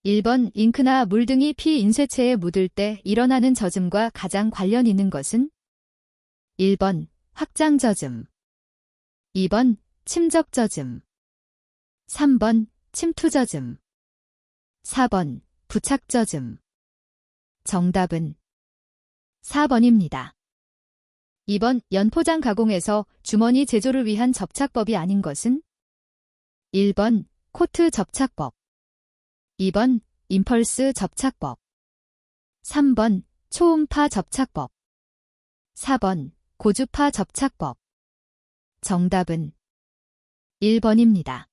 1번 잉크나 물 등이 피인쇄체에 묻을 때 일어나는 젖음과 가장 관련 있는 것은? 1번 확장 젖음, 2번 침적 젖음, 3번 침투 젖음, 4번 부착 젖음. 정답은 4번입니다. 2번 연포장 가공에서 주머니 제조를 위한 접착법이 아닌 것은? 1번 코트 접착법, 2번 임펄스 접착법, 3번 초음파 접착법, 4번 고주파 접착법. 정답은 1번입니다.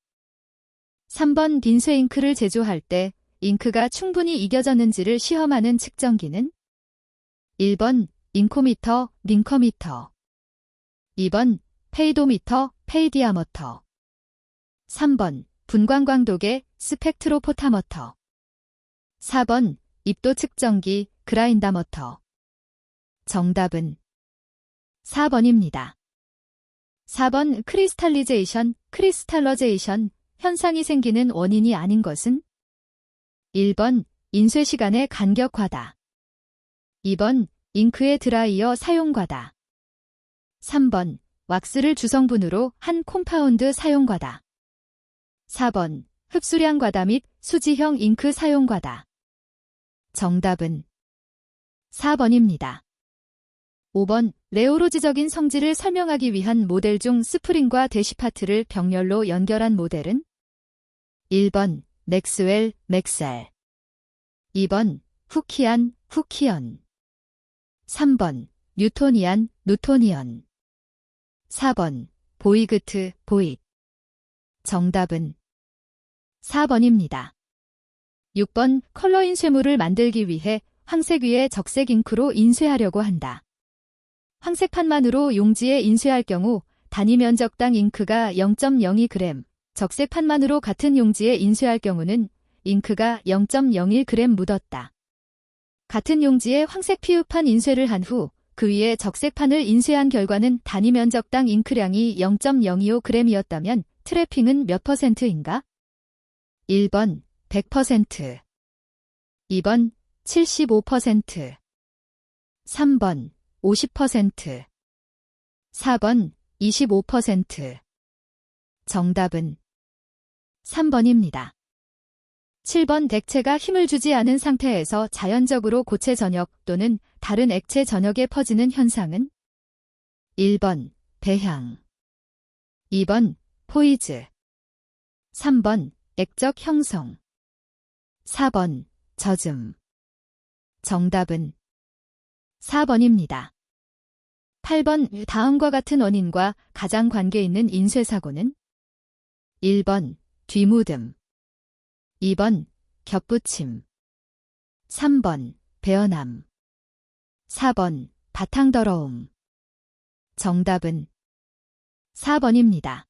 3번 빈쇄 잉크를 제조할 때 잉크가 충분히 이겨졌는지를 시험하는 측정기는? 1번 잉코미터, 링커미터, 2번 페이도미터, 페이디아머터, 3번 분광광도계, 스펙트로포타머터, 4번 입도 측정기, 그라인다머터. 정답은 4번입니다. 4번 크리스탈리제이션, 크리스탈러제이션 현상이 생기는 원인이 아닌 것은? 1번 인쇄 시간의 간격과다, 2번 잉크의 드라이어 사용과다, 3번 왁스를 주성분으로 한 콤파운드 사용과다, 4번 흡수량 과다 및 수지형 잉크 사용과다. 정답은 4번입니다. 5번 레오로지적인 성질을 설명하기 위한 모델 중 스프링과 대시파트를 병렬로 연결한 모델은? 1번 맥스웰, 맥셀, 2번 후키안, 후키언, 3번 뉴토니안, 누토니언, 4번 보이그트, 보잇. 정답은 4번입니다. 6번 컬러 인쇄물을 만들기 위해 황색 위에 적색 잉크로 인쇄하려고 한다. 황색판만으로 용지에 인쇄할 경우 단위 면적당 잉크가 0.02g, 적색판만으로 같은 용지에 인쇄할 경우는 잉크가 0.01g 묻었다. 같은 용지에 황색 피읍판 인쇄를 한 후 그 위에 적색판을 인쇄한 결과는 단위 면적당 잉크량이 0.025g이었다면 트래핑은 몇 %인가? 1번 100%, 2번 75%, 3번 50%, 4번 25%. 정답은 3번입니다. 7번 액체가 힘을 주지 않은 상태에서 자연적으로 고체 전역 또는 다른 액체 전역에 퍼지는 현상은? 1번 배향, 2번 포이즈, 3번 액적 형성, 4번 젖음. 정답은 4번입니다. 8번 다음과 같은 원인과 가장 관계 있는 인쇄사고는? 1번 뒤묻음, 2번 겹붙임, 3번 베어남, 4번 바탕 더러움. 정답은 4번입니다.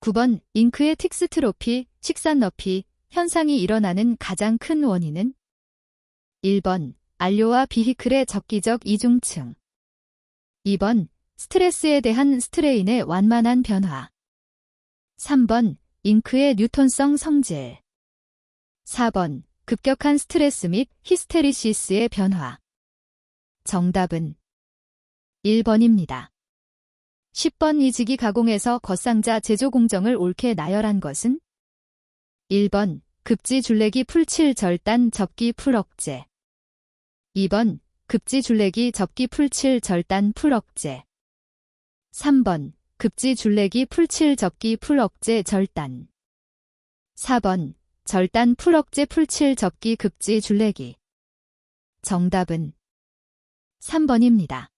9번 잉크의 틱스트로피, 식산러피 현상이 일어나는 가장 큰 원인은? 1번 안료와 비히클의 적기적 이중층, 2번 스트레스에 대한 스트레인의 완만한 변화, 3번 잉크의 뉴턴성 성질, 4번 급격한 스트레스 및 히스테리시스의 변화. 정답은 1번입니다. 10번 이지기 가공에서 겉상자 제조 공정을 옳게 나열한 것은? 1번 급지 줄래기 풀칠 절단 접기 풀억제, 2번 급지 줄래기 접기 풀칠 절단 풀억제, 3번 급지 줄래기 풀칠 접기 풀억제 절단, 4번 절단 풀억제 풀칠 접기 급지 줄래기. 정답은 3번입니다.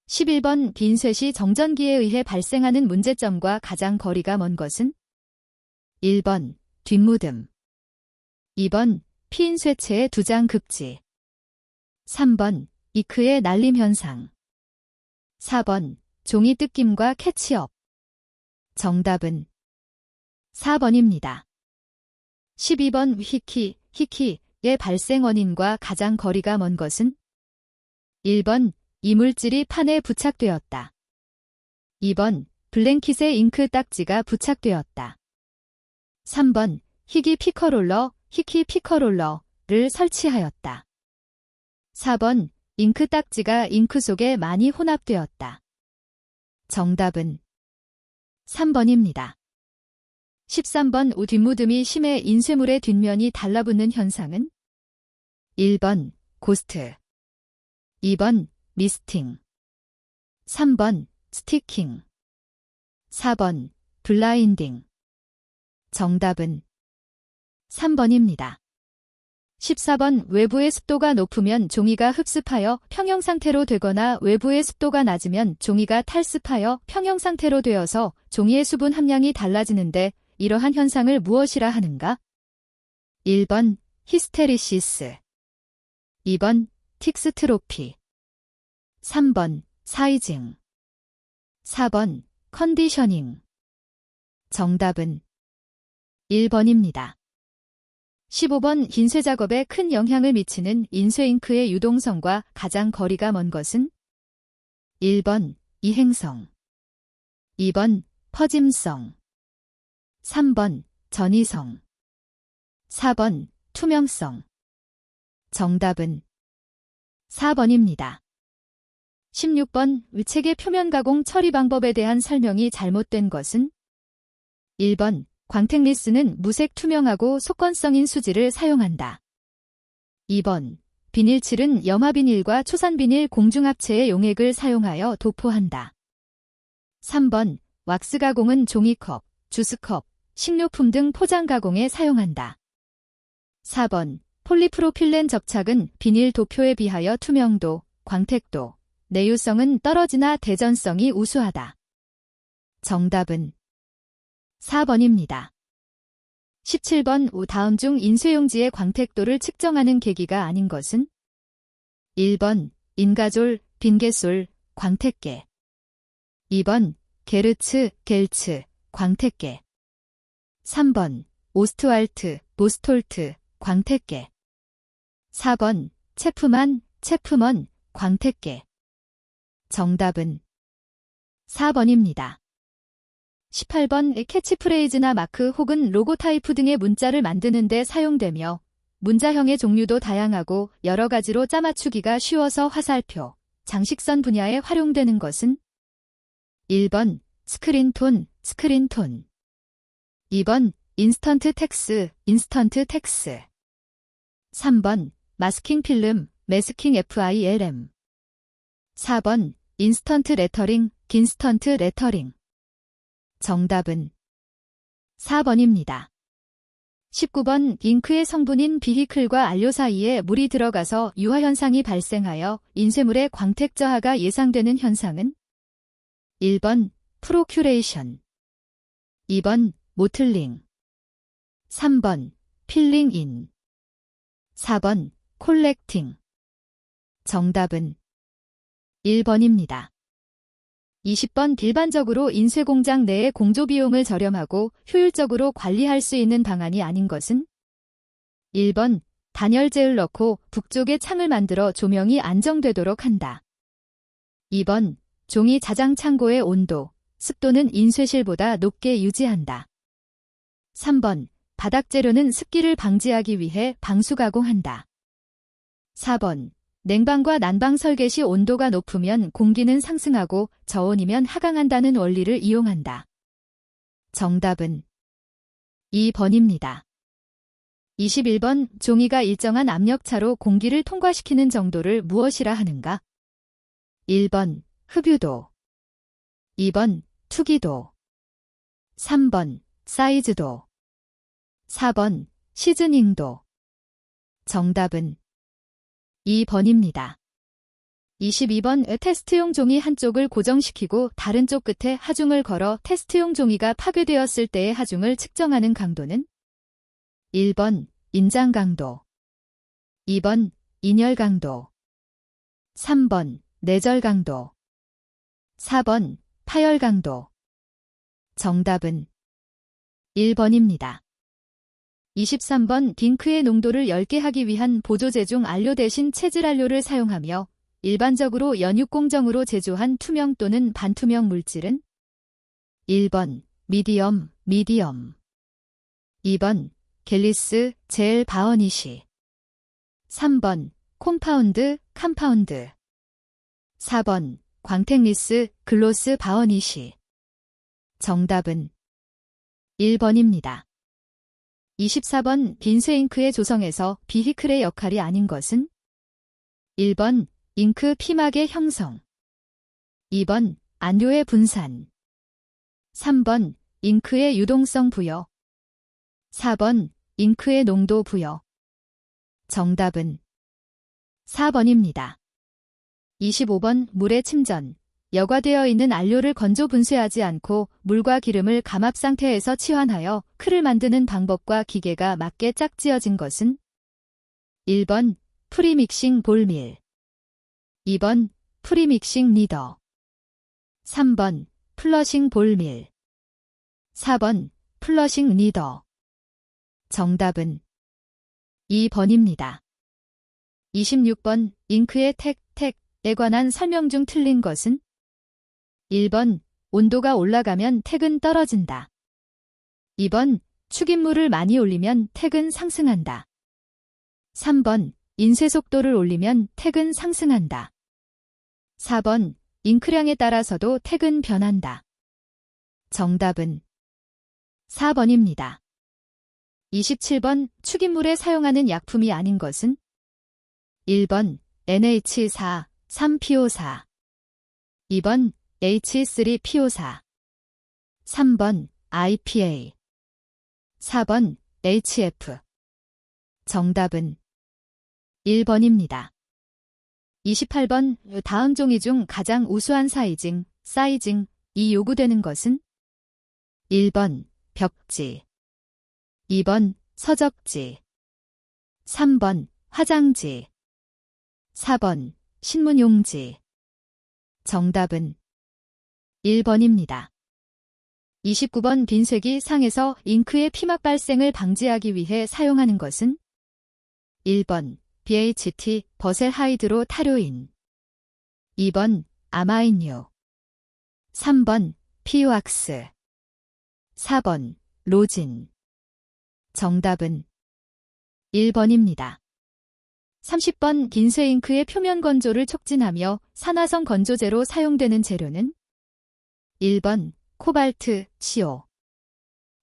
11번 빈쇄 시 정전기에 의해 발생하는 문제점과 가장 거리가 먼 것은? 1번 뒷묻음, 2번 피인쇄체의 두장 급지, 3번 이크의 날림 현상, 4번 종이 뜯김과 캐치업. 정답은 4번입니다. 12번 히키의 발생 원인과 가장 거리가 먼 것은? 1번 이물질이 판에 부착되었다, 2번 블랭킷에 잉크 딱지가 부착되었다, 3번 희귀 피커롤러, 희키 피커롤러를 설치하였다. 4번 잉크 딱지가 잉크 속에 많이 혼합되었다. 정답은 3번입니다. 13번 뒷무드미 심해 인쇄물의 뒷면이 달라붙는 현상은 1번 고스트, 2번 미스팅, 3번 스티킹, 4번 블라인딩. 정답은 3번입니다. 14번 외부의 습도가 높으면 종이가 흡습하여 평형 상태로 되거나 외부의 습도가 낮으면 종이가 탈습하여 평형 상태로 되어서 종이의 수분 함량이 달라지는데 이러한 현상을 무엇이라 하는가? 1번 히스테리시스, 2번 틱스트로피, 3번 사이징, 4번 컨디셔닝. 정답은 1번입니다. 15번 인쇄 작업에 큰 영향을 미치는 인쇄잉크의 유동성과 가장 거리가 먼 것은 1번 이행성, 2번 퍼짐성, 3번 전이성, 4번 투명성. 정답은 4번입니다. 16번 위책의 표면 가공 처리 방법에 대한 설명이 잘못된 것은 1번 광택리스는 무색 투명하고 속건성인 수지를 사용한다. 2번 비닐칠은 염화비닐과 초산비닐 공중합체의 용액을 사용하여 도포한다. 3번 왁스 가공은 종이컵, 주스컵, 식료품 등 포장 가공에 사용한다. 4번 폴리프로필렌 접착은 비닐 도표에 비하여 투명도, 광택도, 내유성은 떨어지나 대전성이 우수하다. 정답은 4번입니다. 17번 다음 중 인쇄용지의 광택도를 측정하는 계기가 아닌 것은 1번 인가졸, 빈개솔, 광택계, 2번 게르츠, 겔츠, 광택계, 3번 오스트왈트, 보스톨트, 광택계, 4번 체프만, 체프먼, 광택계. 정답은 4번입니다. 18번 캐치프레이즈나 마크 혹은 로고 타이프 등의 문자를 만드는 데 사용되며 문자형의 종류도 다양하고 여러 가지로 짜맞추기가 쉬워서 화살표, 장식선 분야에 활용되는 것은 1번 스크린톤, 스크린톤, 2번 인스턴트 텍스, 인스턴트 텍스, 3번 마스킹 필름, 매스킹 FILM, 4번 인스턴트 레터링, 긴스턴트 레터링. 정답은 4번입니다. 19번 잉크의 성분인 비히클과 안료 사이에 물이 들어가서 유화현상이 발생하여 인쇄물의 광택 저하가 예상되는 현상은 1번 프로큐레이션, 2번 모틀링, 3번 필링인, 4번 콜렉팅. 정답은 1번입니다. 20번 일반적으로 인쇄공장 내의 공조비용을 저렴하고 효율적으로 관리할 수 있는 방안이 아닌 것은 1번 단열재를 넣고 북쪽에 창을 만들어 조명이 안정되도록 한다. 2번 종이 자장 창고의 온도, 습도는 인쇄실보다 높게 유지한다. 3번 바닥 재료는 습기를 방지하기 위해 방수 가공한다. 4번 냉방과 난방 설계 시 온도가 높으면 공기는 상승하고 저온이면 하강한다는 원리를 이용한다. 정답은 2번입니다. 21번 종이가 일정한 압력차로 공기를 통과시키는 정도를 무엇이라 하는가? 1번 흡유도, 2번 투기도, 3번 사이즈도, 4번 시즈닝도. 정답은 2번입니다. 22번 테스트용 종이 한쪽을 고정시키고 다른 쪽 끝에 하중을 걸어 테스트용 종이가 파괴되었을 때의 하중을 측정하는 강도는 1번 인장 강도, 2번 인열 강도, 3번 내절 강도, 4번 파열 강도. 정답은 1번입니다. 23번 잉크의 농도를 엷게 하기 위한 보조제 중 안료 대신 체질 안료를 사용하며 일반적으로 연육공정으로 제조한 투명 또는 반투명 물질은 1번 미디엄, 미디엄, 2번 갤리스, 젤 바어니시. 3번, 콤파운드, 캄파운드. 4번, 광택리스, 글로스 바어니시. 정답은 1번입니다. 24번, 빈쇄잉크의 조성에서 비히클의 역할이 아닌 것은? 1번, 잉크 피막의 형성. 2번, 안료의 분산. 3번, 잉크의 유동성 부여. 4번, 잉크의 농도 부여. 정답은 4번입니다. 25번, 물의 침전. 여과되어 있는 안료를 건조 분쇄하지 않고 물과 기름을 감압 상태에서 치환하여 클을 만드는 방법과 기계가 맞게 짝지어진 것은? 1번, 프리믹싱 볼밀. 2번, 프리믹싱 리더. 3번, 플러싱 볼밀. 4번, 플러싱 리더. 정답은 2번입니다. 26번, 잉크의 택에 관한 설명 중 틀린 것은? 1번, 온도가 올라가면 택은 떨어진다. 2번, 축입물을 많이 올리면 택은 상승한다. 3번, 인쇄 속도를 올리면 택은 상승한다. 4번, 잉크량에 따라서도 택은 변한다. 정답은 4번입니다. 27번, 축입물에 사용하는 약품이 아닌 것은? 1번, NH4, 3PO4. 2번, H3PO4. 3번, IPA. 4번, HF. 정답은 1번입니다. 28번, 다음 종이 중 가장 우수한 사이징이 요구되는 것은? 1번, 벽지. 2번, 서적지. 3번, 화장지. 4번, 신문용지. 정답은 1번입니다. 29번, 빈쇄기 상에서 잉크의 피막 발생을 방지하기 위해 사용하는 것은? 1번, BHT, 버셀 하이드로 타료인. 2번, 아마인유. 3번, 피왁스. 4번, 로진. 정답은 1번입니다. 30번, 빈쇄잉크의 표면 건조를 촉진하며 산화성 건조제로 사용되는 재료는? 1번, 코발트, CO.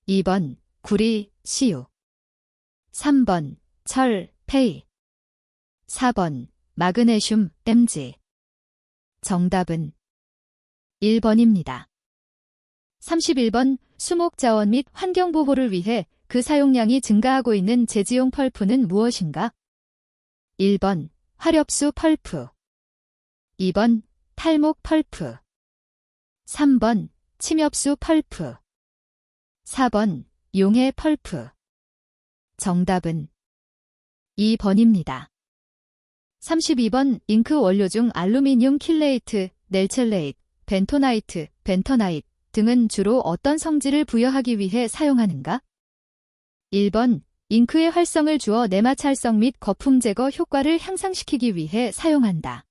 2번, 구리, CU. 3번, 철, 페이. 4번, 마그네슘, MG. 정답은 1번입니다. 31번, 수목자원 및 환경보호를 위해 그 사용량이 증가하고 있는 제지용 펄프는 무엇인가? 1번, 화렵수 펄프. 2번, 탈목 펄프. 3번, 침엽수 펄프. 4번, 용해 펄프. 정답은 2번입니다. 32번, 잉크 원료 중 알루미늄 킬레이트, 넬첼레이트, 벤토나이트, 벤터나이트 등은 주로 어떤 성질을 부여하기 위해 사용하는가? 1번, 잉크의 활성을 주어 내마찰성 및 거품 제거 효과를 향상시키기 위해 사용한다.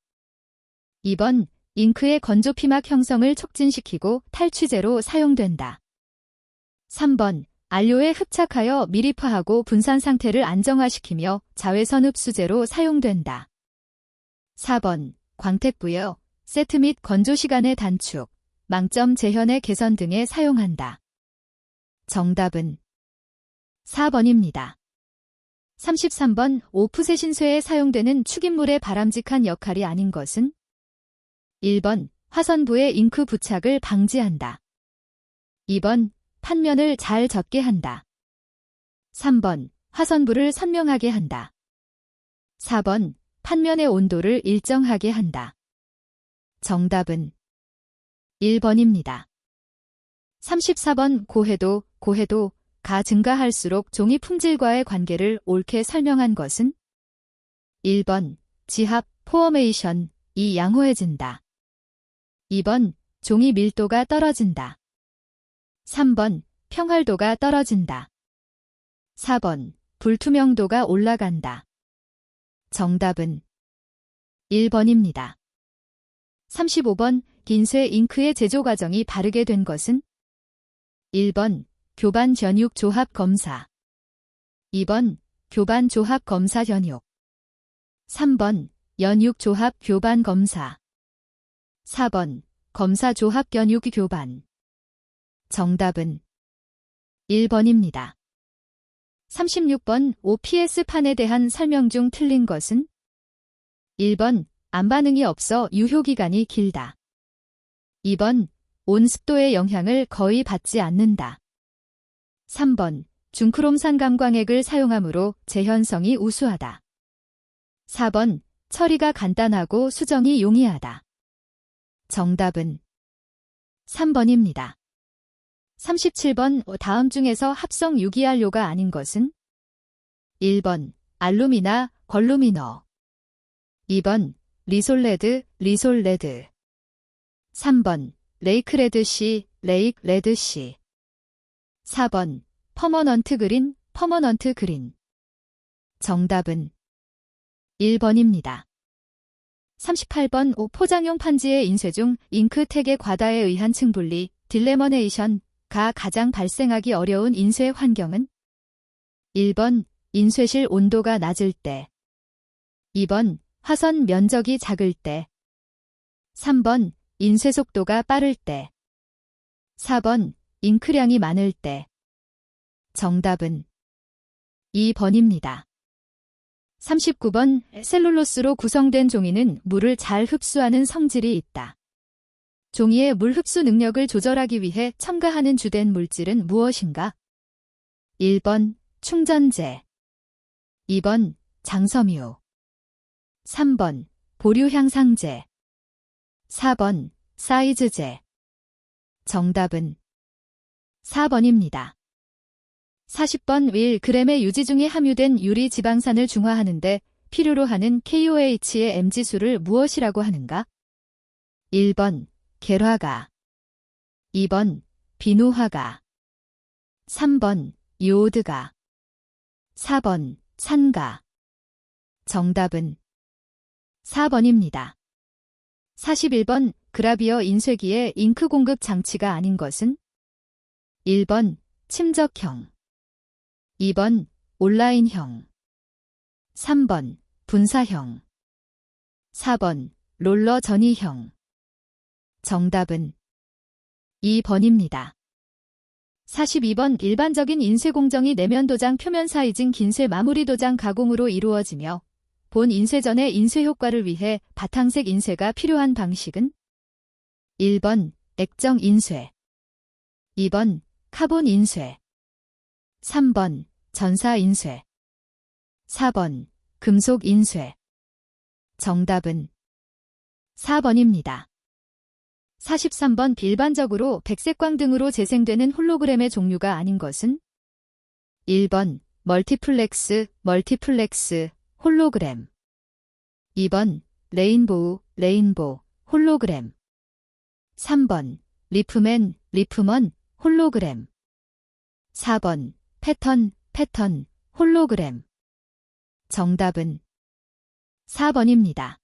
2번, 잉크의 건조 피막 형성을 촉진시키고 탈취제로 사용된다. 3번, 안료에 흡착하여 미립화하고 분산 상태를 안정화시키며 자외선 흡수제로 사용된다. 4번, 광택 부여, 세트 및 건조 시간의 단축, 망점 재현의 개선 등에 사용한다. 정답은 4번입니다. 33번, 오프셋 신쇄에 사용되는 축입물의 바람직한 역할이 아닌 것은? 1번, 화선부의 잉크 부착을 방지한다. 2번, 판면을 잘 젖게 한다. 3번, 화선부를 선명하게 한다. 4번, 판면의 온도를 일정하게 한다. 정답은 1번입니다. 34번, 고해도가 증가할수록 종이 품질과의 관계를 옳게 설명한 것은? 1번, 지합, 포어메이션이 양호해진다. 2번, 종이 밀도가 떨어진다. 3번, 평활도가 떨어진다. 4번, 불투명도가 올라간다. 정답은 1번입니다. 35번, 빈쇄 잉크의 제조 과정이 바르게 된 것은? 1번, 교반 전육 조합 검사. 2번 교반 조합 검사 현육. 3번 연육 조합 교반 검사. 4번 검사 조합 견육 교반. 정답은 1번입니다. 36번 OPS판에 대한 설명 중 틀린 것은? 1번 안반응이 없어 유효기간이 길다. 2번 온습도의 영향을 거의 받지 않는다. 3번 중크롬산 감광액을 사용하므로 재현성이 우수하다. 4번 처리가 간단하고 수정이 용이하다. 정답은 3번입니다. 37번 다음 중에서 합성 유기알료가 아닌 것은? 1번 알루미나 걸루미너. 2번 리솔레드 리솔레드. 3번 레이크레드씨 레이크레드씨. 4번 퍼머넌트 그린 퍼머넌트 그린. 정답은 1번입니다. 38번 포장용 판지의 인쇄 중 잉크택의 과다에 의한 층분리 딜레머네이션가 가장 발생하기 어려운 인쇄 환경은? 1번 인쇄실 온도가 낮을 때. 2번 화선 면적이 작을 때. 3번 인쇄 속도가 빠를 때. 4번 잉크량이 많을 때. 정답은 2번입니다. 39번 셀룰로스로 구성된 종이는 물을 잘 흡수하는 성질이 있다. 종이의 물 흡수 능력을 조절하기 위해 첨가하는 주된 물질은 무엇인가? 1번 충전재. 2번 장섬유. 3번 보류향상제. 4번 사이즈제. 정답은 4번입니다. 40번 1g의 유지 중에 함유된 유리 지방산을 중화하는데 필요로 하는 KOH의 M지수를 무엇이라고 하는가? 1번 계화가. 2번 비누화가. 3번 요오드가. 4번 산가. 정답은 4번입니다. 41번 그라비어 인쇄기의 잉크 공급 장치가 아닌 것은? 1번 침적형. 2번 온라인형. 3번 분사형. 4번 롤러 전이형. 정답은 2번입니다. 42번 일반적인 인쇄 공정이 내면 도장 표면 사이징 긴쇄 마무리 도장 가공으로 이루어지며 본 인쇄 전의 인쇄 효과를 위해 바탕색 인쇄가 필요한 방식은? 1번 액정 인쇄. 2번 카본 인쇄. 3번 전사 인쇄. 4번 금속 인쇄. 정답은 4번입니다. 43번 일반적으로 백색광 등으로 재생되는 홀로그램의 종류가 아닌 것은? 1번 멀티플렉스 홀로그램. 2번 레인보우 홀로그램. 3번 리프먼 홀로그램. 4번 패턴 홀로그램. 정답은 4번입니다.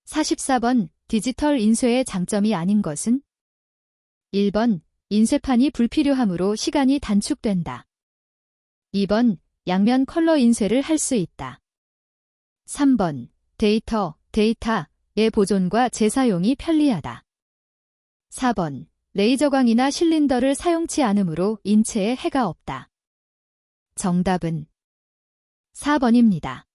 44번 디지털 인쇄의 장점이 아닌 것은? 1번 인쇄판이 불필요하므로 시간이 단축된다. 2번 양면 컬러 인쇄를 할 수 있다. 3번 데이터의 보존과 재사용이 편리하다. 4번 레이저광이나 실린더를 사용치 않으므로 인체에 해가 없다. 정답은 4번입니다.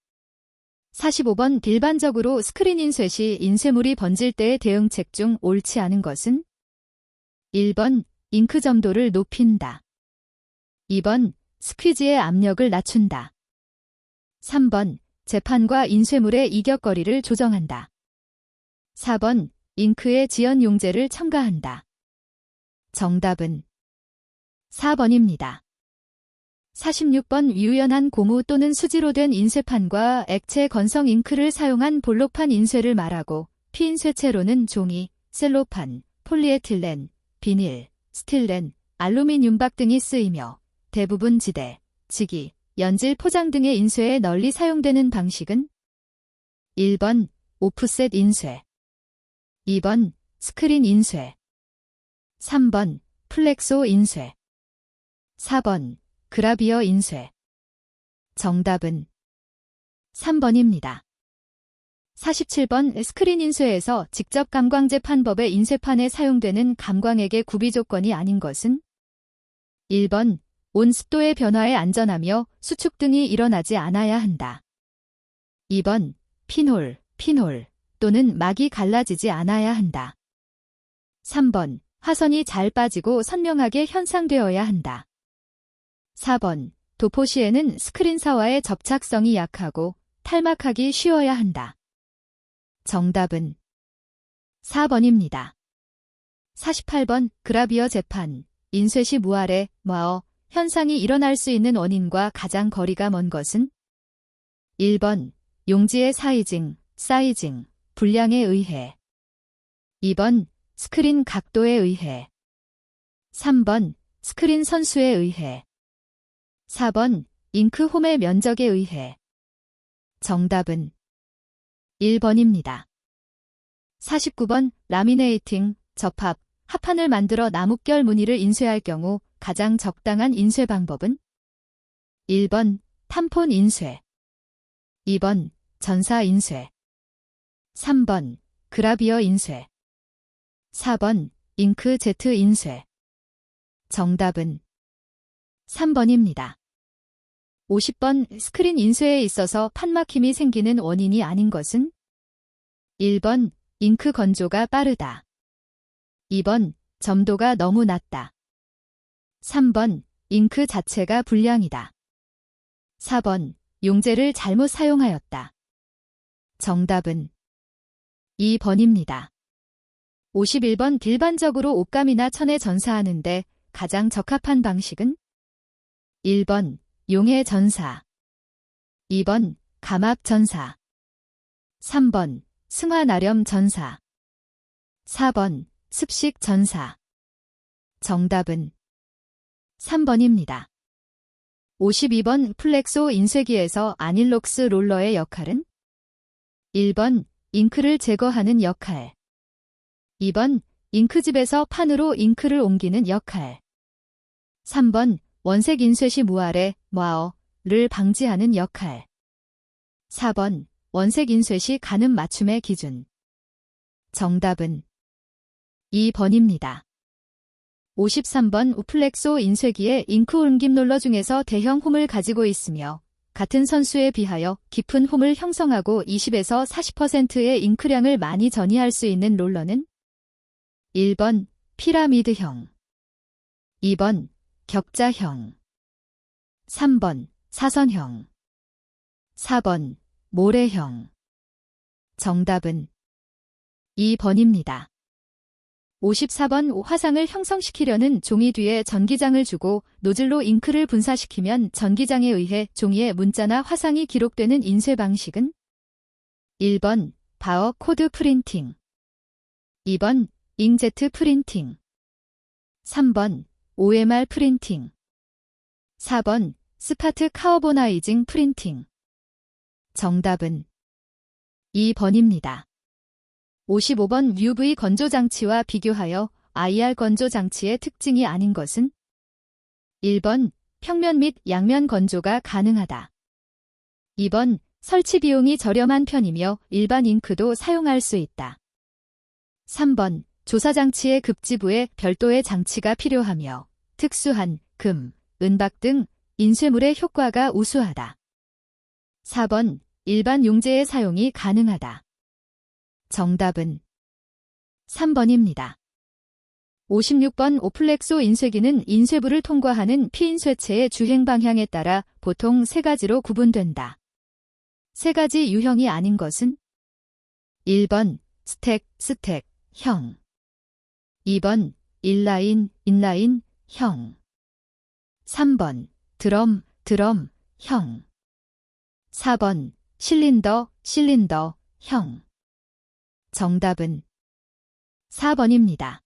45번 일반적으로 스크린 인쇄 시 인쇄물이 번질 때의 대응책 중 옳지 않은 것은? 1번 잉크 점도를 높인다. 2번 스퀴즈의 압력을 낮춘다. 3번 재판과 인쇄물의 이격거리를 조정한다. 4번 잉크의 지연 용제를 첨가한다. 정답은 4번입니다. 46번 유연한 고무 또는 수지로 된 인쇄판과 액체 건성 잉크를 사용한 볼록판 인쇄를 말하고 피인쇄체로는 종이, 셀로판, 폴리에틸렌, 비닐, 스틸렌, 알루미늄박 등이 쓰이며 대부분 지대, 지기, 연질 포장 등의 인쇄에 널리 사용되는 방식은? 1번 오프셋 인쇄. 2번 스크린 인쇄. 3번 플렉소 인쇄. 4번 그라비어 인쇄. 정답은 3번입니다. 47번 스크린 인쇄에서 직접 감광제 판법의 인쇄판에 사용되는 감광액의 구비 조건이 아닌 것은 1번 온습도의 변화에 안전하며 수축 등이 일어나지 않아야 한다. 2번 피놀 또는 막이 갈라지지 않아야 한다. 3번 화선이 잘 빠지고 선명하게 현상되어야 한다. 4번 도포 시에는 스크린사와의 접착성이 약하고 탈막하기 쉬워야 한다. 정답은 4번입니다. 48번 그라비어 재판 인쇄 시 무아래 마어 현상이 일어날 수 있는 원인과 가장 거리가 먼 것은 1번 용지의 사이징, 분량에 의해 2번 스크린 각도에 의해 3번 스크린 선수에 의해 4번 잉크 홈의 면적에 의해 정답은 1번입니다. 49번 라미네이팅, 접합, 합판을 만들어 나뭇결 무늬를 인쇄할 경우 가장 적당한 인쇄 방법은 1번 탐폰 인쇄 2번 전사 인쇄 3번 그라비어 인쇄 4번 잉크제트 인쇄 정답은 3번입니다. 50번 스크린 인쇄에 있어서 판막힘이 생기는 원인이 아닌 것은 1번 잉크 건조가 빠르다. 2번 점도가 너무 낮다. 3번 잉크 자체가 불량이다. 4번 용제를 잘못 사용하였다. 정답은 2번입니다. 51번 일반적으로 옷감이나 천에 전사하는데 가장 적합한 방식은 1번 용해 전사 2번 감압 전사 3번 승화나렴 전사 4번 습식 전사 정답은 3번입니다. 52번 플렉소 인쇄기에서 아닐록스 롤러의 역할은 1번 잉크를 제거하는 역할 2번 잉크집에서 판으로 잉크를 옮기는 역할 3번 원색 인쇄 시 무아래 마어를 방지하는 역할 4번 원색 인쇄 시 가늠 맞춤의 기준 정답은 2번입니다. 53번 우플렉소 인쇄기의 잉크 옮김 롤러 중에서 대형 홈을 가지고 있으며 같은 선수에 비하여 깊은 홈을 형성하고 20에서 40%의 잉크량을 많이 전이할 수 있는 롤러는 1번 피라미드형 2번 격자형 3번 사선형 4번 모래형 정답은 2번입니다. 54번 화상을 형성시키려는 종이 뒤에 전기장을 주고 노즐로 잉크를 분사시키면 전기장에 의해 종이에 문자나 화상이 기록되는 인쇄 방식은 1번 바어 코드 프린팅 2번 잉제트 프린팅 3번 OMR 프린팅 4번 스파트 카어보나이징 프린팅 정답은 2번입니다. 55번 UV 건조장치와 비교하여 IR 건조장치의 특징이 아닌 것은 1번 평면 및 양면 건조가 가능하다. 2번 설치 비용이 저렴한 편이며 일반 잉크도 사용할 수 있다. 3번 조사장치의 급지부에 별도의 장치가 필요하며 특수한 금, 은박 등 인쇄물의 효과가 우수하다. 4번 일반 용제의 사용이 가능하다. 정답은 3번입니다. 56번 오플렉소 인쇄기는 인쇄부를 통과하는 피인쇄체의 주행 방향에 따라 보통 3가지로 구분된다. 3가지 유형이 아닌 것은 1번 스택, 형 2번 인라인, 형 3번 드럼, 형 4번 실린더, 형 정답은 4번입니다.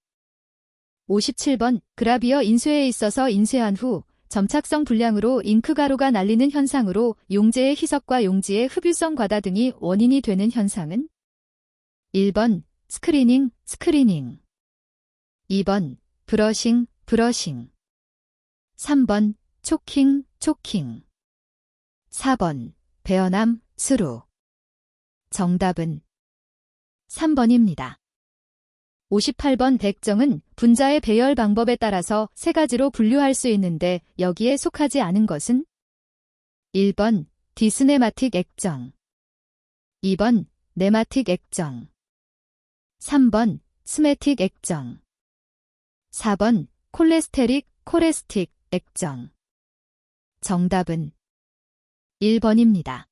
57번 그라비어 인쇄에 있어서 인쇄한 후 점착성 불량으로 잉크 가루가 날리는 현상으로 용제의 희석과 용지의 흡유성 과다 등이 원인이 되는 현상은 1번 스크리닝 2번 브러싱 3번 초킹 4번 배어남, 스루. 정답은 3번입니다. 58번 백정은 분자의 배열 방법에 따라서 세 가지로 분류할 수 있는데 여기에 속하지 않은 것은? 1번 디스네마틱 액정, 2번 네마틱 액정, 3번 스메틱 액정, 4번 콜레스테릭, 코레스틱 액정. 정답은 1번입니다.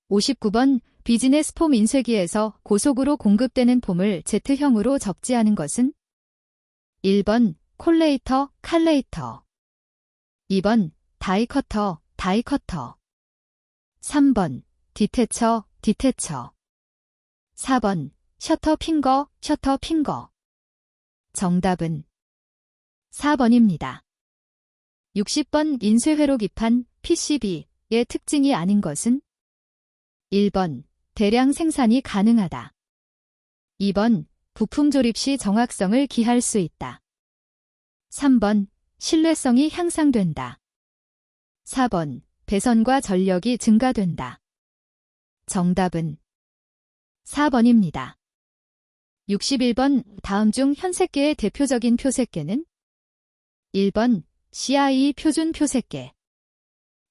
59번 비즈니스 폼 인쇄기에서 고속으로 공급되는 폼을 Z형으로 적재하는 것은? 1번 콜레이터, 칼레이터, 2번 다이커터, 다이커터, 3번 디태처, 디태처, 4번 셔터 핑거, 셔터 핑거. 정답은 4번입니다. 60번 인쇄회로 기판 PCB의 특징이 아닌 것은? 1번 대량 생산이 가능하다. 2번 부품 조립 시 정확성을 기할 수 있다. 3번 신뢰성이 향상된다. 4번 배선과 전력이 증가된다. 정답은 4번입니다. 61번 다음 중 현색계의 대표적인 표색계는? 1번 CIE 표준 표색계,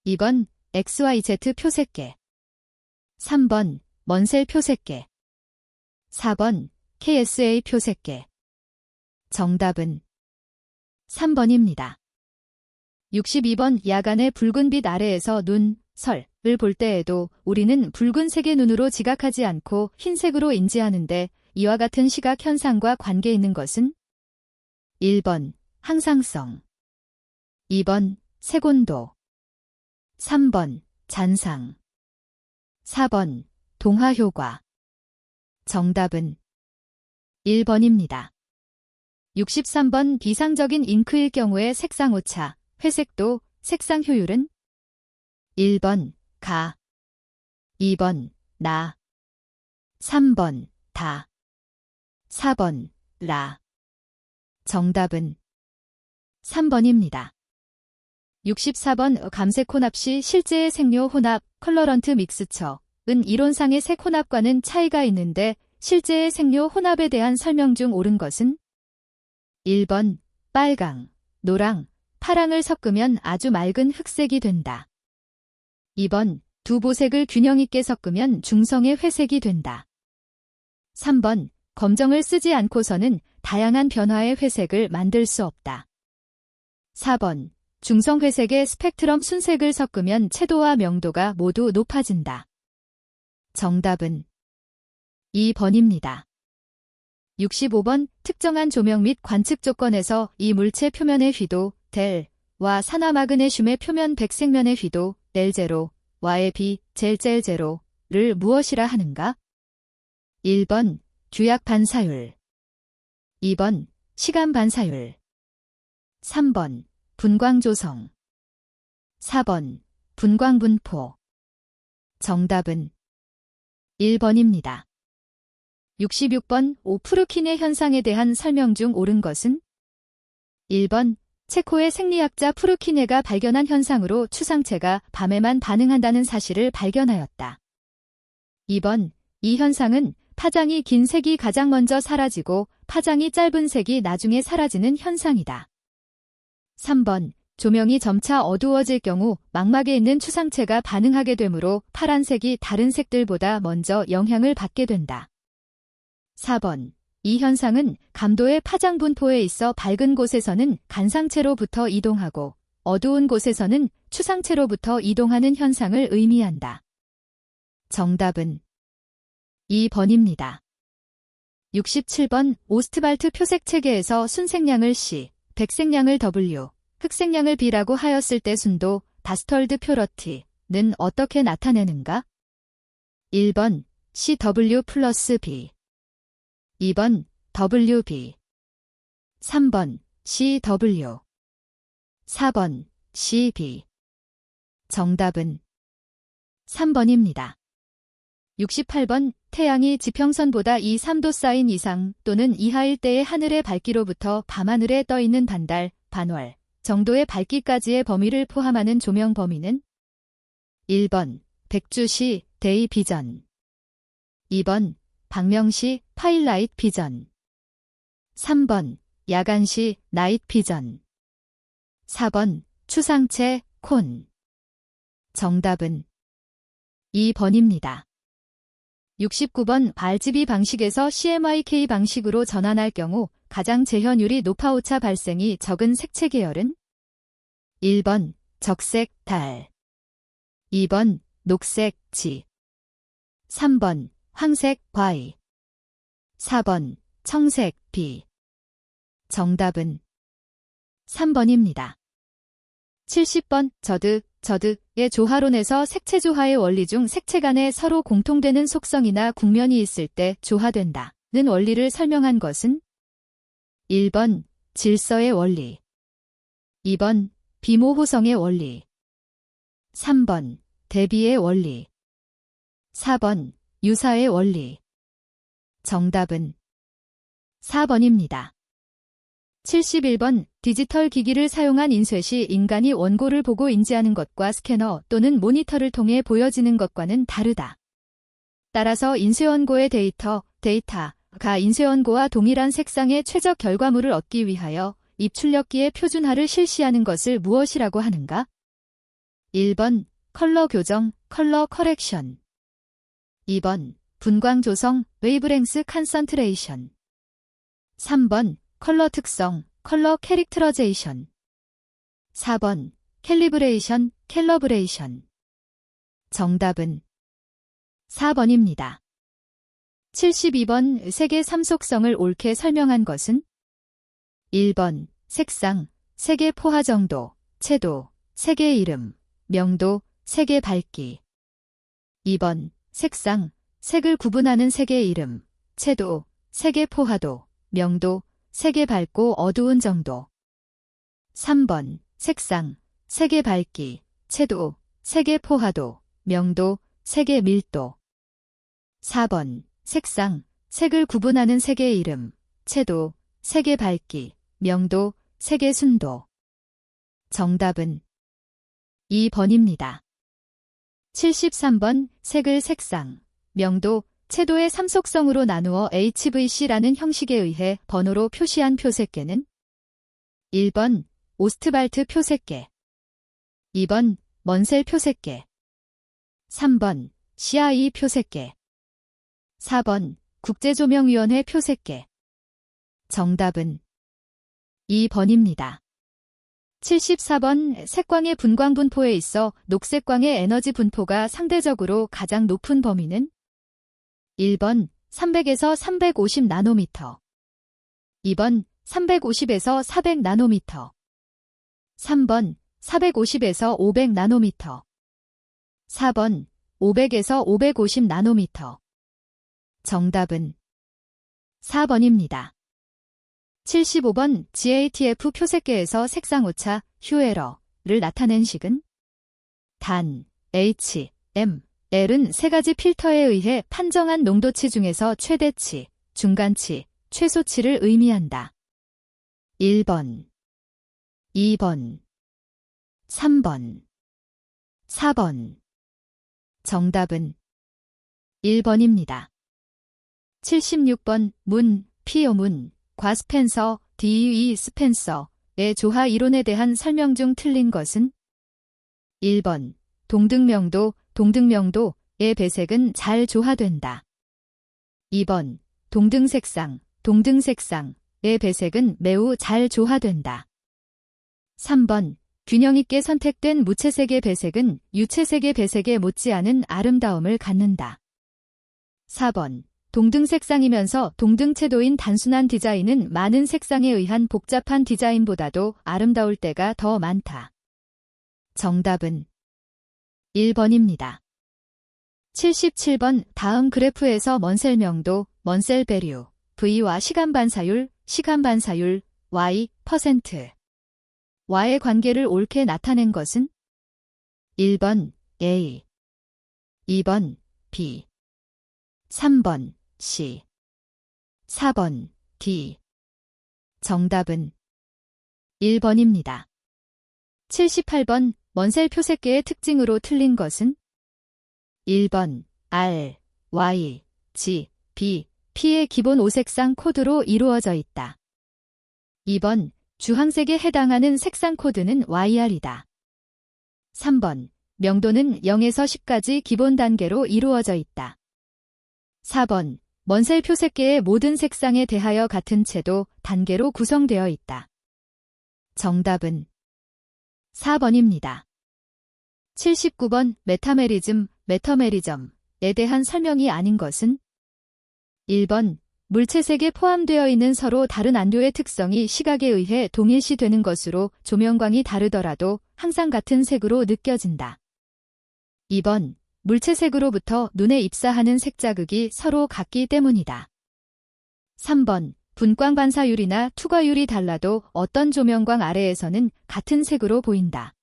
2번 XYZ 표색계, 3번 먼셀 표색계, 4번 KSA 표색계. 정답은 3번입니다. 62번 야간의 붉은 빛 아래에서 눈, 설을 볼 때에도 우리는 붉은색의 눈으로 지각하지 않고 흰색으로 인지하는데 이와 같은 시각 현상과 관계 있는 것은? 1번 항상성, 2번 색온도, 3번 잔상, 4번 동화효과. 정답은 1번입니다. 63번 비상적인 잉크일 경우의 색상 오차, 회색도, 색상 효율은? 1번 가, 2번 나, 3번 다, 4번 라. 정답은 3번입니다. 64번 감색 혼합 시 실제의 색료 혼합, 컬러런트 믹스처은 이론상의 색 혼합과는 차이가 있는데 실제의 색료 혼합에 대한 설명 중 옳은 것은? 1번 빨강, 노랑, 파랑을 섞으면 아주 맑은 흑색이 된다. 2번 두 보색을 균형 있게 섞으면 중성의 회색이 된다. 3번 검정을 쓰지 않고서는 다양한 변화의 회색을 만들 수 없다. 4번 중성회색에 스펙트럼 순색을 섞으면 채도와 명도가 모두 높아진다. 정답은 2번입니다. 65번 특정한 조명 및 관측 조건에서 이 물체 표면의 휘도 델와 산화마그네슘의 표면 백색면의 휘도 델제로와의 비 젤젤제로를 무엇이라 하는가? 1번 규약 반사율, 2번 시간 반사율, 3번 분광 조성, 4번 분광 분포. 정답은 1번입니다. 66번 오프루킨의 현상에 대한 설명 중 옳은 것은? 1번 체코의 생리학자 프루키네가 발견한 현상으로 추상체가 밤에만 반응한다는 사실을 발견하였다. 2번 이 현상은 파장이 긴 색이 가장 먼저 사라지고 파장이 짧은 색이 나중에 사라지는 현상이다. 3번 조명이 점차 어두워질 경우 망막에 있는 추상체가 반응하게 되므로 파란색이 다른 색들보다 먼저 영향을 받게 된다. 4번 이 현상은 감도의 파장 분포에 있어 밝은 곳에서는 간상체로부터 이동하고 어두운 곳에서는 추상체로부터 이동하는 현상을 의미한다. 정답은 2번입니다. 67번 오스트발트 표색 체계에서 순색량을 C, 백색량을 W, 흑색량을 B라고 하였을 때 순도 다스털드 퓨러티는 어떻게 나타내는가? 1번 CW 플러스 B, 2번 WB, 3번 CW, 4번 CB. 정답은 3번입니다. 68번 태양이 지평선보다 2~3도 사인 이상 또는 이하일 때의 하늘의 밝기로부터 밤하늘에 떠있는 반달, 반월 정도의 밝기까지의 범위를 포함하는 조명 범위는? 1번 백주시 데이 비전. 2번 박명시 파일라이트 비전. 3번 야간시 나이트 비전. 4번 추상체 콘. 정답은 2번입니다. 69번 RGB 방식에서 CMYK 방식으로 전환할 경우 가장 재현율이 높아 오차 발생이 적은 색채 계열은 1번 적색 달, 2번 녹색 지, 3번 황색 Y, 4번 청색 B. 정답은 3번입니다. 70번 저드의 조화론에서 색채 조화의 원리 중 색채 간에 서로 공통되는 속성이나 국면이 있을 때 조화된다는 원리를 설명한 것은 1번 질서의 원리, 2번 비모호성의 원리, 3번 대비의 원리, 4번 유사의 원리. 정답은 4번입니다. 71번 디지털 기기를 사용한 인쇄 시 인간이 원고를 보고 인지하는 것과 스캐너 또는 모니터를 통해 보여지는 것과는 다르다. 따라서 인쇄원고의 데이터가 인쇄원고와 동일한 색상의 최적 결과물을 얻기 위하여 입출력기의 표준화를 실시하는 것을 무엇이라고 하는가? 1번 컬러 교정, 컬러 커렉션. 2번 분광 조성, 웨이브랭스 컨센트레이션. 3번 컬러 특성, 컬러 캐릭터라이제이션. 4번 캘리브레이션, 캘러브레이션. 정답은 4번입니다. 72번 색의 3속성을 옳게 설명한 것은 1번 색상, 색의 포화 정도, 채도, 색의 이름, 명도, 색의 밝기. 2번 색상, 색을 구분하는 색의 이름, 채도, 색의 포화도, 명도, 색의 밝고 어두운 정도. 3번 색상, 색의 밝기, 채도, 색의 포화도, 명도, 색의 밀도. 4번 색상, 색을 구분하는 색의 이름, 채도, 색의 밝기, 명도, 색의 순도. 정답은 2번입니다. 73번 색을 색상, 명도, 채도의 3속성으로 나누어 HVC라는 형식에 의해 번호로 표시한 표색계는 1번 오스트발트 표색계, 2번 먼셀 표색계, 3번 CIE 표색계, 4번 국제조명위원회 표색계. 정답은 2번입니다. 74번 색광의 분광 분포에 있어 녹색광의 에너지 분포가 상대적으로 가장 높은 범위는 1번 300에서 350 나노미터, 2번 350에서 400 나노미터, 3번 450에서 500 나노미터, 4번 500에서 550 나노미터. 정답은 4번입니다. 75번 GATF 표색계에서 색상 오차, 휴에러를 나타낸 식은 단, H, M, L은 세 가지 필터에 의해 판정한 농도치 중에서 최대치, 중간치, 최소치를 의미한다. 1번, 2번, 3번, 4번. 정답은 1번입니다. 76번 피오문, 과 스펜서, D.E. 스펜서의 조화 이론에 대한 설명 중 틀린 것은 1번 동등명도의 배색은 잘 조화된다. 2번 동등색상의 배색은 매우 잘 조화된다. 3번 균형 있게 선택된 무채색의 배색은 유채색의 배색에 못지않은 아름다움을 갖는다. 4번 동등색상이면서 동등채도인 단순한 디자인은 많은 색상에 의한 복잡한 디자인보다도 아름다울 때가 더 많다. 정답은 1번입니다. 77번 다음 그래프에서 먼셀 명도, 먼셀 배류, V와 시간 반사율 Y, 와의 관계를 옳게 나타낸 것은 1번 A, 2번 B, 3번 C, 4번 D. 정답은 1번입니다. 78번 먼셀 표색계의 특징으로 틀린 것은 1번 R, Y, G, B, P의 기본 5색상 코드로 이루어져 있다. 2번 주황색에 해당하는 색상 코드는 YR이다. 3번 명도는 0에서 10까지 기본 단계로 이루어져 있다. 4번 먼셀 표색계의 모든 색상에 대하여 같은 채도 단계로 구성되어 있다. 정답은 4번입니다. 79번 메터메리즘에 대한 설명이 아닌 것은 1번 물체색에 포함되어 있는 서로 다른 안료의 특성이 시각에 의해 동일시되는 것으로 조명광이 다르더라도 항상 같은 색으로 느껴진다. 2번 물체색으로부터 눈에 입사하는 색자극이 서로 같기 때문이다. 3번 분광 반사율이나 투과율이 달라도 어떤 조명광 아래에서는 같은 색으로 보인다.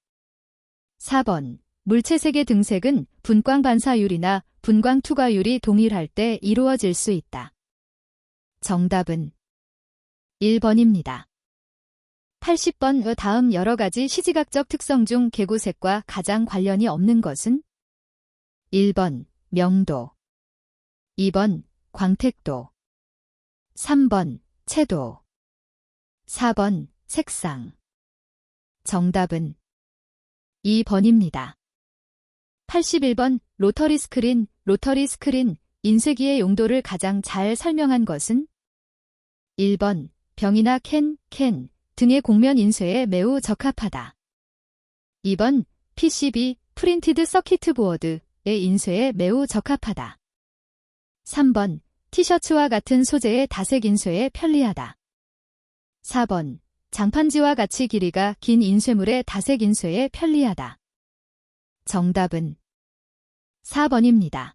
4번 물체색의 등색은 분광 반사율이나 분광 투과율이 동일할 때 이루어질 수 있다. 정답은 1번입니다. 80번 다음 여러 가지 시지각적 특성 중 개구색과 가장 관련이 없는 것은 1번 명도, 2번 광택도, 3번 채도, 4번 색상. 정답은 2번입니다. 81번 로터리 스크린, 인쇄기의 용도를 가장 잘 설명한 것은 1번 병이나 캔 등의 곡면 인쇄에 매우 적합하다. 2번 PCB, 프린티드 서키트 보어드의 인쇄에 매우 적합하다. 3번 티셔츠와 같은 소재의 다색 인쇄에 편리하다. 4번 장판지와 같이 길이가 긴 인쇄물의 다색 인쇄에 편리하다. 정답은 4번입니다.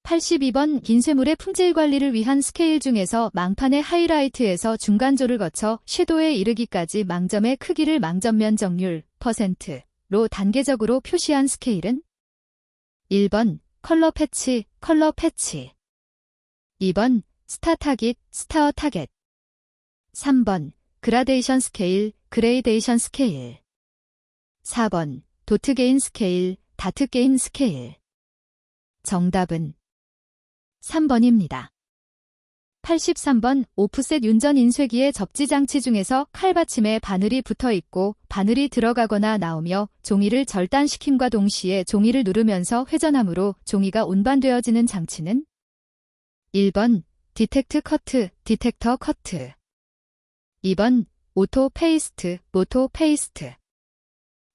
82번 인쇄물의 품질 관리를 위한 스케일 중에서 망판의 하이라이트에서 중간조를 거쳐 섀도우에 이르기까지 망점의 크기를 망점면 정률 %로 단계적으로 표시한 스케일은 1번 컬러 패치, 2번 스타어 타겟, 3번 그라데이션 스케일, 4번 도트 게인 스케일, 다트 게인 스케일. 정답은 3번입니다. 83번 오프셋 윤전 인쇄기의 접지장치 중에서 칼받침에 바늘이 붙어 있고 바늘이 들어가거나 나오며 종이를 절단시킴과 동시에 종이를 누르면서 회전함으로 종이가 운반되어지는 장치는 1번 디텍터 커트, 2번 오토 페이스트,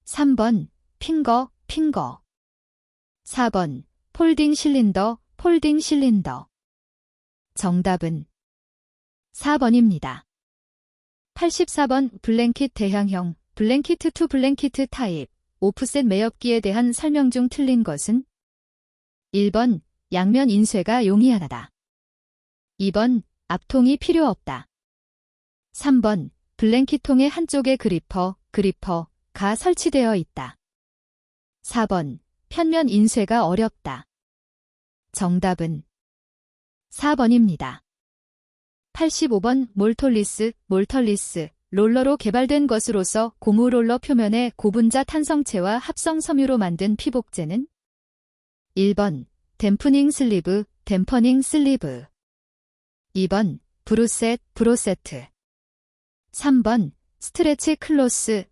3번 핑거, 4번 폴딩 실린더. 정답은 4번입니다. 84번 블랭킷 대형형, 블랭키트 투 블랭키트 타입, 오프셋 매엽기에 대한 설명 중 틀린 것은 1번 양면 인쇄가 용이하다. 2번 앞통이 필요 없다. 3번 블랭킷통의 한쪽에 그리퍼가 설치되어 있다. 4번 편면 인쇄가 어렵다. 정답은 4번입니다. 85번 몰톨리스, 롤러로 개발된 것으로서 고무 롤러 표면에 고분자 탄성체와 합성 섬유로 만든 피복제는 1번 댐퍼닝 슬리브, 2번 브로세트, 3번 스트레치 클라스,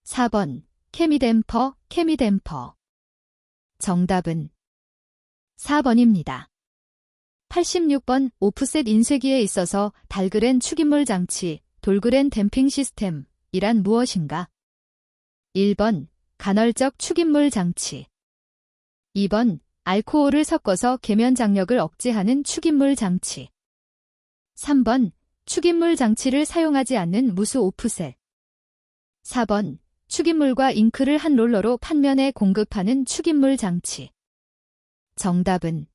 4번 케미댐퍼. 정답은 4번입니다. 86번 오프셋 인쇄기에 있어서 달그랜 축입물 장치, 돌그랜 댐핑 시스템이란 무엇인가? 1번 간헐적 축입물 장치, 2번 알코올을 섞어서 계면 장력을 억제하는 축입물 장치, 3번 축입물 장치를 사용하지 않는 무수 오프셋, 4번 축입물과 잉크를 한 롤러로 판면에 공급하는 축입물 장치. 정답은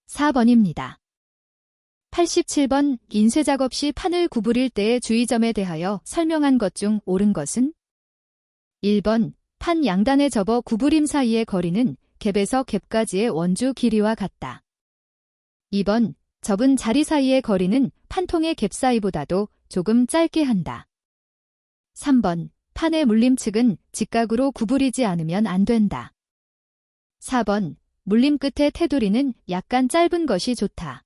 4번입니다. 87번 인쇄 작업 시 판을 구부릴 때의 주의점에 대하여 설명한 것 중 옳은 것은 1번 판 양단에 접어 구부림 사이의 거리는 갭에서 갭까지의 원주 길이와 같다. 2번 접은 자리 사이의 거리는 판통의 갭 사이보다도 조금 짧게 한다. 3번 판의 물림측은 직각으로 구부리지 않으면 안 된다. 4번. 물림 끝의 테두리는 약간 짧은 것이 좋다.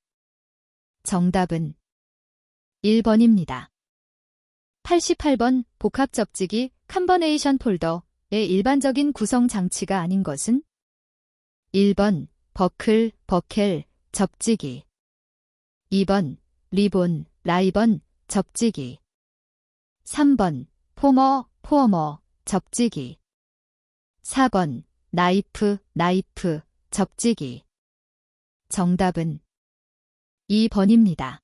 정답은 1번입니다. 88번. 복합 접지기 컴비네이션 폴더의 일반적인 구성 장치가 아닌 것은? 1번. 버클, 버켈, 접지기. 2번. 리본, 라이번, 접지기. 3번. 포머, 접지기. 4번. 나이프, 접지기. 정답은 2번입니다.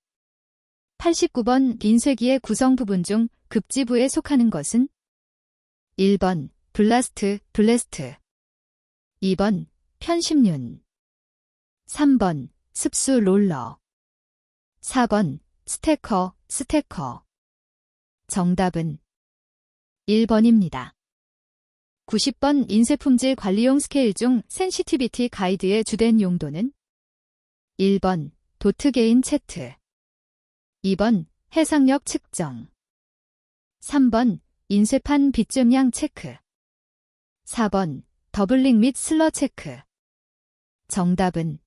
89번. 인쇄기의 구성 부분 중 급지부에 속하는 것은? 1번. 블라스트, 2번. 편심륜. 3번. 습수 롤러. 4번. 스테커. 정답은 1번입니다. 90번. 인쇄품질 관리용 스케일 중 센시티비티 가이드의 주된 용도는? 1번. 도트 게인 채트. 2번. 해상력 측정. 3번. 인쇄판 빗점량 체크. 4번. 더블링 및 슬러 체크. 정답은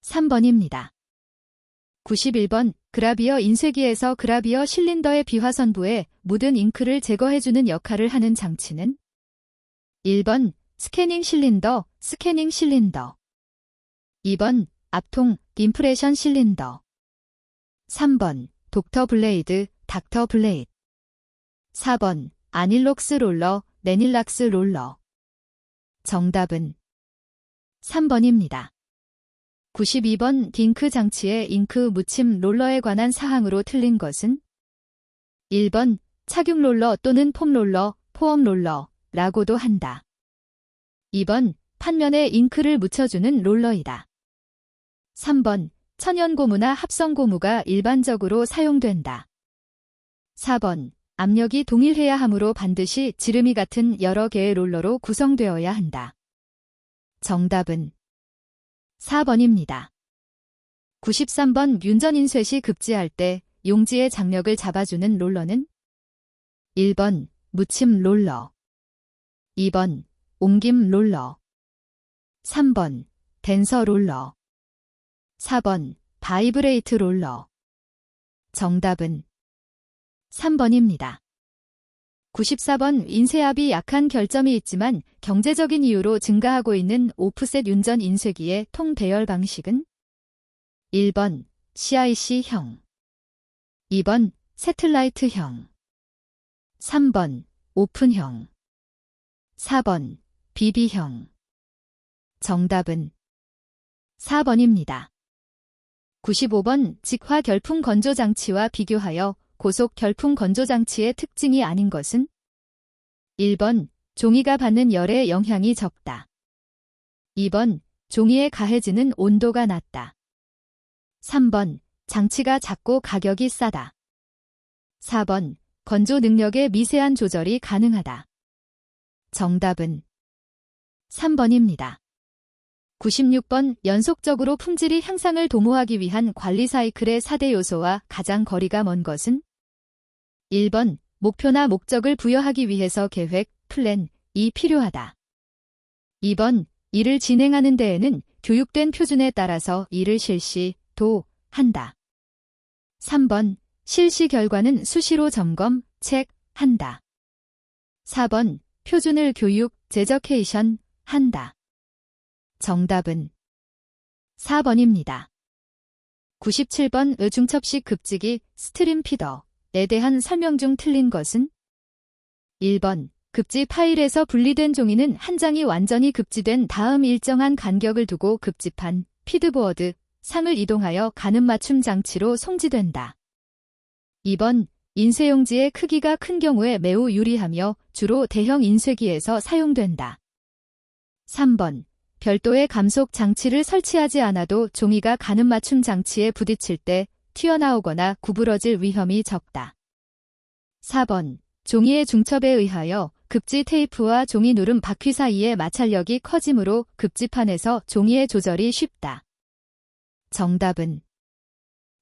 3번입니다. 91번. 그라비어 인쇄기에서 그라비어 실린더의 비화선부에 묻은 잉크를 제거해주는 역할을 하는 장치는? 1번. 스캐닝 실린더. 2번. 앞통, 임프레션 실린더. 3번. 닥터 블레이드. 4번. 아닐록스 롤러, 네닐락스 롤러. 정답은 3번입니다. 92번. 딩크 장치의 잉크 묻힘 롤러에 관한 사항으로 틀린 것은? 1번. 착용 롤러 또는 폼 롤러라고도 한다. 2번. 판면에 잉크를 묻혀주는 롤러이다. 3번. 천연고무나 합성고무가 일반적으로 사용된다. 4번. 압력이 동일해야 하므로 반드시 지름이 같은 여러 개의 롤러로 구성되어야 한다. 정답은 4번입니다. 93번. 윤전인쇄 시 급지할 때 용지의 장력을 잡아주는 롤러는? 1번. 묻힘 롤러. 2번. 옮김 롤러. 3번. 댄서 롤러. 4번. 바이브레이트 롤러. 정답은 3번입니다. 94번. 인쇄압이 약한 결점이 있지만 경제적인 이유로 증가하고 있는 오프셋 윤전 인쇄기의 통 배열 방식은? 1번. CIC형. 2번. 새틀라이트형. 3번. 오픈형. 4번. BB형. 정답은 4번입니다. 95번. 직화 결풍 건조 장치와 비교하여 고속 결풍 건조 장치의 특징이 아닌 것은? 1번. 종이가 받는 열의 영향이 적다. 2번. 종이에 가해지는 온도가 낮다. 3번. 장치가 작고 가격이 싸다. 4번. 건조 능력의 미세한 조절이 가능하다. 정답은 3번입니다. 96번. 연속적으로 품질이 향상을 도모하기 위한 관리 사이클의 4대 요소와 가장 거리가 먼 것은? 1번. 목표나 목적을 부여하기 위해서 계획, 플랜이 필요하다. 2번. 일을 진행하는 데에는 교육된 표준에 따라서 일을 실시한다. 3번. 실시 결과는 수시로 점검, 체크한다. 4번. 표준을 교육, 제저케이션 한다. 정답은 4번입니다. 97번. 중첩식 급지기 스트림 피더에 대한 설명 중 틀린 것은? 1번. 급지 파일에서 분리된 종이는 한 장이 완전히 급지된 다음 일정한 간격을 두고 급지판, 피드보어드, 상을 이동하여 가늠 맞춤 장치로 송지된다. 2번. 인쇄용지의 크기가 큰 경우에 매우 유리하며 주로 대형 인쇄기에서 사용된다. 3번. 별도의 감속 장치를 설치하지 않아도 종이가 가늠 맞춤 장치에 부딪힐 때 튀어나오거나 구부러질 위험이 적다. 4번. 종이의 중첩에 의하여 급지 테이프와 종이 누름 바퀴 사이의 마찰력이 커지므로 급지판에서 종이의 조절이 쉽다. 정답은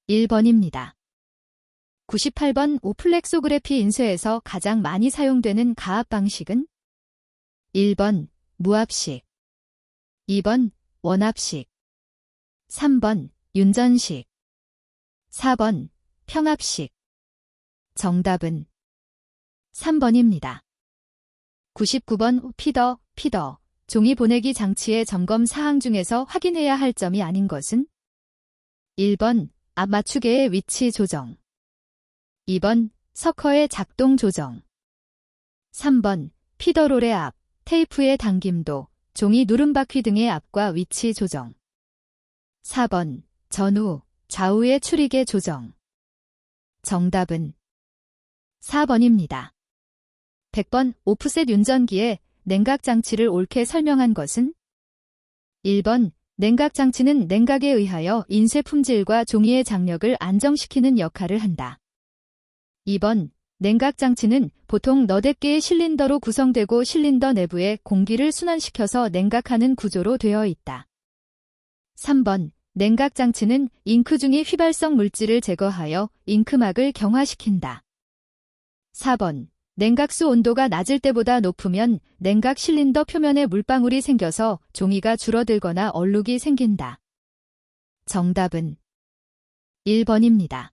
1번입니다. 98번 오플렉소그래피 인쇄에서 가장 많이 사용되는 가압 방식은? 1번 무압식, 2번 원압식, 3번 윤전식, 4번 평압식. 정답은 3번입니다. 99번 피더. 종이 보내기 장치의 점검 사항 중에서 확인해야 할 점이 아닌 것은? 1번 앞 맞추개의 위치 조정, 2번 서커의 작동 조정, 3번 피더롤의 앞, 테이프의 당김도, 종이 누름바퀴 등의 앞과 위치 조정, 4번 전후, 좌우의 출입의 조정. 정답은 4번입니다. 100번 오프셋 윤전기의 냉각장치를 옳게 설명한 것은? 1번 냉각장치는 냉각에 의하여 인쇄 품질과 종이의 장력을 안정시키는 역할을 한다. 2번 냉각장치는 보통 너댓개의 실린더로 구성되고 실린더 내부에 공기를 순환시켜서 냉각하는 구조로 되어 있다. 3번 냉각장치는 잉크 중의 휘발성 물질을 제거하여 잉크막을 경화시킨다. 4번 냉각수 온도가 낮을 때보다 높으면 냉각 실린더 표면에 물방울이 생겨서 종이가 줄어들거나 얼룩이 생긴다. 정답은 1번입니다.